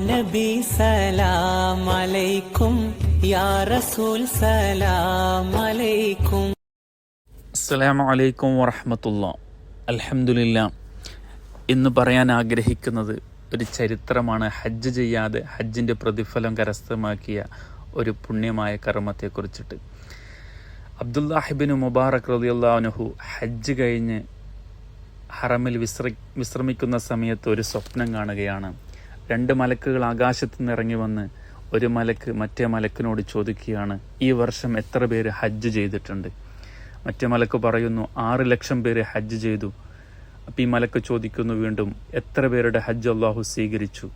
നബി സലാം അലൈക്കും, യാ റസൂൽ സലാം അലൈക്കും. അസ്സലാമു അലൈക്കും വറഹ്മത്തുള്ളാഹി. അൽഹംദുലില്ലാ. ഇന്ന് പറയാൻ ആഗ്രഹിക്കുന്നത് ഒരു ചരിത്രമാണ്. ഹജ്ജ് ചെയ്യാതെ ഹജ്ജിൻ്റെ പ്രതിഫലം കരസ്ഥമാക്കിയ ഒരു പുണ്യമായ കർമ്മത്തെക്കുറിച്ചിട്ട്. അബ്ദുല്ലാഹിബ്നു മുബാറക് റളിയല്ലാഹു അൻഹു ഹജ്ജ് കഴിഞ്ഞ് ഹറമിൽ വിശ്രമിക്കുന്ന സമയത്ത് ഒരു സ്വപ്നം കാണുകയാണ്. 2 മലക്കുകൾ ആകാശത്തു നിന്ന് ഇറങ്ങി വന്ന് ഒരു മലക്ക് മറ്റേ മലക്കിനോട് ചോദിക്കുകയാണ്, ഈ വർഷം എത്ര പേര് ഹജ്ജ് ചെയ്തിട്ടുണ്ട്? മറ്റേ മലക്ക് പറയുന്നു, 6 ലക്ഷം പേര് ഹജ്ജ് ചെയ്തു. അപ്പം ഈ മലക്ക് ചോദിക്കുന്നു വീണ്ടും, എത്ര പേരുടെ ഹജ്ജ് അള്ളാഹു സ്വീകരിച്ചു?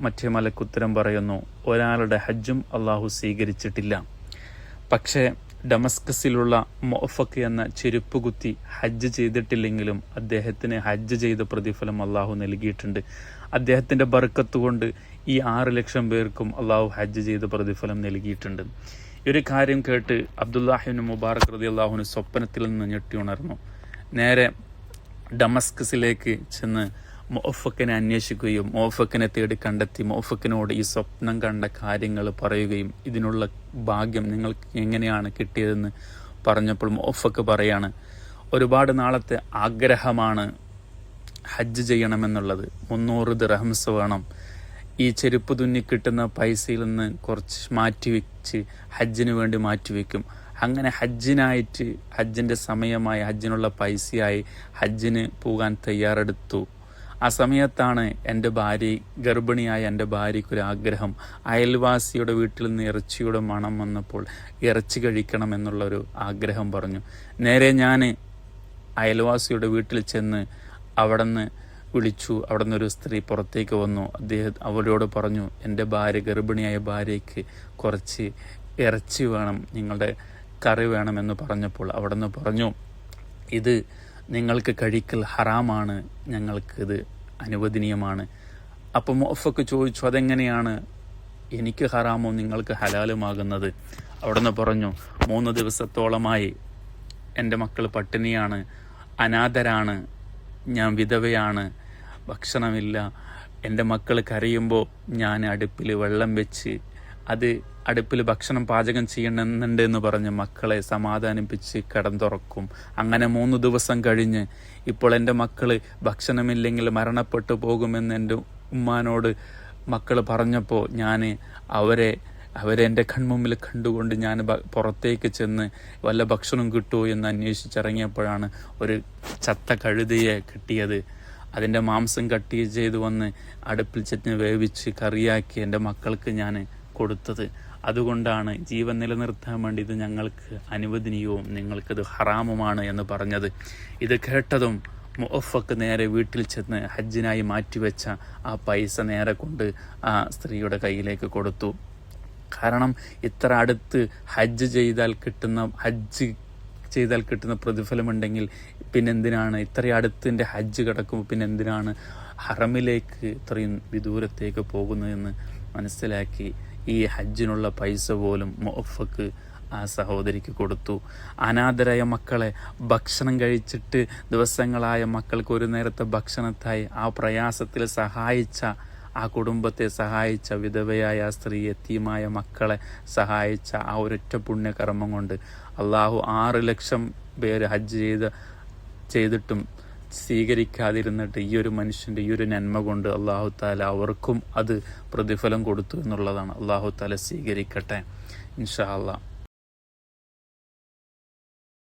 മറ്റേ മലക്ക് ഉത്തരം പറയുന്നു, ഒരാളുടെ ഹജ്ജും അള്ളാഹു സ്വീകരിച്ചിട്ടില്ല. പക്ഷേ ഡമസ്കസിലുള്ള മൊഫക്ക് എന്ന ചെരുപ്പ് കുത്തി ഹജ്ജ് ചെയ്തിട്ടില്ലെങ്കിലും അദ്ദേഹത്തിന് ഹജ്ജ് ചെയ്ത പ്രതിഫലം അള്ളാഹു നൽകിയിട്ടുണ്ട്. അദ്ദേഹത്തിൻ്റെ ബർക്കത്ത് കൊണ്ട് ഈ 6 ലക്ഷം പേർക്കും അള്ളാഹു ഹജ്ജ് ചെയ്ത പ്രതിഫലം നൽകിയിട്ടുണ്ട്. ഈ ഒരു കാര്യം കേട്ട് അബ്ദുല്ലാഹിബ്നു മുബാറക് റളിയല്ലാഹു അൻഹു സ്വപ്നത്തിൽ നിന്ന് ഞെട്ടി ഉണർന്നു. നേരെ ഡമസ്കസിലേക്ക് ചെന്ന് മൊഫക്കിനെ അന്വേഷിക്കുകയും മൊഫക്കിനെ തേടി കണ്ടെത്തി മൊഫക്കിനോട് ഈ സ്വപ്നം കണ്ട കാര്യങ്ങൾ പറയുകയും ഇതിനുള്ള ഭാഗ്യം നിങ്ങൾക്ക് എങ്ങനെയാണ് കിട്ടിയതെന്ന് പറഞ്ഞപ്പോൾ മൊഫക്ക് പറയാണ്, ഒരുപാട് നാളത്തെ ആഗ്രഹമാണ് ഹജ്ജ് ചെയ്യണമെന്നുള്ളത്. 300 ദിർഹംസ് വേണം. ഈ ചെരുപ്പ് തുന്നി കിട്ടുന്ന പൈസയിൽ നിന്ന് കുറച്ച് മാറ്റിവെച്ച് ഹജ്ജിന് വേണ്ടി മാറ്റിവെക്കും. അങ്ങനെ ഹജ്ജിനായിട്ട് ഹജ്ജിൻ്റെ സമയമായി ഹജ്ജിനുള്ള പൈസയായി ഹജ്ജിന് പോകാൻ തയ്യാറെടുത്തു. ആ സമയത്താണ് എൻ്റെ ഭാര്യ, ഗർഭിണിയായ എൻ്റെ ഭാര്യയ്ക്കൊരാഗ്രഹം. അയൽവാസിയുടെ വീട്ടിൽ നിന്ന് ഇറച്ചിയുടെ മണം വന്നപ്പോൾ ഇറച്ചി കഴിക്കണം എന്നുള്ളൊരു ആഗ്രഹം പറഞ്ഞു. നേരെ ഞാൻ അയൽവാസിയുടെ വീട്ടിൽ ചെന്ന് അവിടെ നിന്ന് വിളിച്ചു. അവിടെ നിന്നൊരു സ്ത്രീ പുറത്തേക്ക് വന്നു. അവരോട് പറഞ്ഞു, എൻ്റെ ഭാര്യ, ഗർഭിണിയായ ഭാര്യയ്ക്ക് കുറച്ച് ഇറച്ചി വേണം, നിങ്ങളുടെ കറി വേണമെന്ന് പറഞ്ഞപ്പോൾ അവിടെ നിന്ന് പറഞ്ഞു, ഇത് നിങ്ങൾക്ക് കഴിക്കൽ ഹറാമാണ്, ഞങ്ങൾക്കിത് അനുവദനീയമാണ്. അപ്പം മൊഫക്ക് ചോദിച്ചു, അതെങ്ങനെയാണ് എനിക്ക് ഹറാമോ നിങ്ങൾക്ക് ഹലാലുമാകുന്നത്? അവിടെ നിന്ന് പറഞ്ഞു, 3 ദിവസത്തോളമായി എൻ്റെ മക്കൾ പട്ടിണിയാണ്, അനാഥരാണ്, ഞാൻ വിധവയാണ്, ഭക്ഷണമില്ല. എൻ്റെ മക്കൾ കരയുമ്പോൾ ഞാൻ അടുപ്പിൽ വെള്ളം വെച്ച് അത് അടുപ്പിൽ ഭക്ഷണം പാചകം ചെയ്യണമെന്നുണ്ട് എന്ന് പറഞ്ഞ് മക്കളെ സമാധാനിപ്പിച്ച് കിടന്നുറക്കും. അങ്ങനെ 3 ദിവസം കഴിഞ്ഞ് ഇപ്പോൾ എൻ്റെ മക്കൾ ഭക്ഷണമില്ലെങ്കിൽ മരണപ്പെട്ടു പോകുമെന്ന് എൻ്റെ ഉമ്മാനോട് മക്കൾ പറഞ്ഞപ്പോൾ ഞാൻ അവരെ എൻ്റെ കൺമുമ്പിൽ കണ്ടുകൊണ്ട് ഞാൻ പുറത്തേക്ക് ചെന്ന് വല്ല ഭക്ഷണം കിട്ടുമോ എന്ന് അന്വേഷിച്ചിറങ്ങിയപ്പോഴാണ് ഒരു ചത്ത കഴുതയെ കിട്ടിയത്. അതിൻ്റെ മാംസം കട്ട് ചെയ്ത് വന്ന് അടുപ്പിൽ ചെന്ന് വേവിച്ച് കറിയാക്കി എൻ്റെ മക്കൾക്ക് ഞാൻ കൊടുത്തത്. അതുകൊണ്ടാണ് ജീവൻ നിലനിർത്താൻ വേണ്ടി ഇത് ഞങ്ങൾക്ക് അനുവദനീയവും നിങ്ങൾക്കിത് ഹറാമുമാണ് എന്ന് പറഞ്ഞത്. ഇത് കേട്ടതും മുഅഫക്ക് നേരെ വീട്ടിൽ ചെന്ന് ഹജ്ജിനായി മാറ്റിവെച്ച ആ പൈസ നേരെ കൊണ്ട് ആ സ്ത്രീയുടെ കയ്യിലേക്ക് കൊടുത്തു. കാരണം ഇത്ര അടുത്ത് ഹജ്ജ് ചെയ്താൽ കിട്ടുന്ന പ്രതിഫലമുണ്ടെങ്കിൽ പിന്നെന്തിനാണ് ഇത്രയും അടുത്തിൻ്റെ ഹജ്ജ് കിടക്കുമ്പോൾ പിന്നെന്തിനാണ് ഹറമിലേക്ക് ഇത്രയും വിദൂരത്തേക്ക് പോകുന്നതെന്ന് മനസ്സിലാക്കി ഈ ഹജ്ജിനുള്ള പൈസ പോലും മുഅഫക്ക് ആ സഹോദരിക്ക് കൊടുത്തു. അനാഥരായ മക്കളെ ഭക്ഷണം കഴിച്ചിട്ട് ദിവസങ്ങളായ മക്കൾക്ക് ഒരു നേരത്തെ ഭക്ഷണത്തായി ആ പ്രയാസത്തിൽ സഹായിച്ച, ആ കുടുംബത്തെ സഹായിച്ച വിധവയായ ആ സ്ത്രീ, യതീമായ മക്കളെ സഹായിച്ച ആ ഒരൊറ്റ പുണ്യകർമ്മം കൊണ്ട് അള്ളാഹു 6 ലക്ഷം പേര് ഹജ്ജ് ചെയ്തിട്ടും സ്വീകരിക്കാതിരുന്നിട്ട് ഈ ഒരു മനുഷ്യൻ്റെ ഈ ഒരു നന്മ കൊണ്ട് അള്ളാഹു താല അവർക്കും അത് പ്രതിഫലം കൊടുത്തു എന്നുള്ളതാണ്. അള്ളാഹു താല സ്വീകരിക്കട്ടെ ഇൻഷാ അല്ലാഹ്.